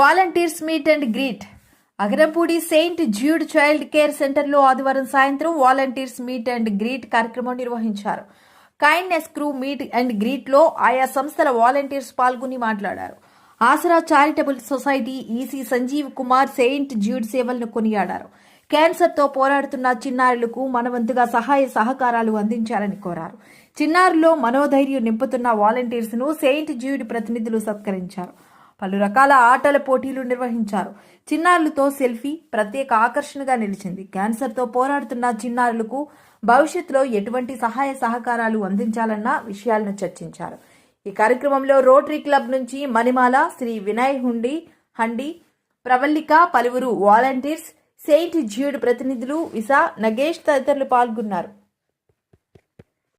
Volunteers meet and greet. Agarampudi Saint Jude child care సెంటర్లో ఆదివారం సాయంత్రం వాలంటీర్స్ మీట్ అండ్ గ్రీట్ కార్యక్రమం నిర్వహించారు. Kindness crew meet and greet లో ఆయా సంస్థల వాలంటీర్స్ పాల్గొని మాట్లాడారు. Aasara charitable society EC Sanjeev Kumar Saint Jude సేవలను కొనియాడారు. క్యాన్సర్తో పోరాడుతున్న చిన్నారులకు మనవంతుగా సహాయ సహకారాలు అందించాలని కోరారు. చిన్నారుల్లో మనోధైర్యం నింపుతున్న వాలంటీర్స్ ను సెయింట్ జ్యూడ్ ప్రతినిధులు సత్కరించారు. పలు రకాల ఆటల పోటీలు నిర్వహించారు. చిన్నారులతో సెల్ఫీ ప్రత్యేక ఆకర్షణగా నిలిచింది. క్యాన్సర్తో పోరాడుతున్న చిన్నారులకు భవిష్యత్తులో ఎటువంటి సహాయ సహకారాలు అందించాలన్న విషయాలను చర్చించారు. ఈ కార్యక్రమంలో రోటరీ క్లబ్ నుంచి మణిమాల, శ్రీ వినయ్ హండి, ప్రవల్లిక, పలువురు వాలంటీర్స్, సెయింట్ జ్యూడ్ ప్రతినిధులు, విసా, నగేష్ తదితరులు పాల్గొన్నారు.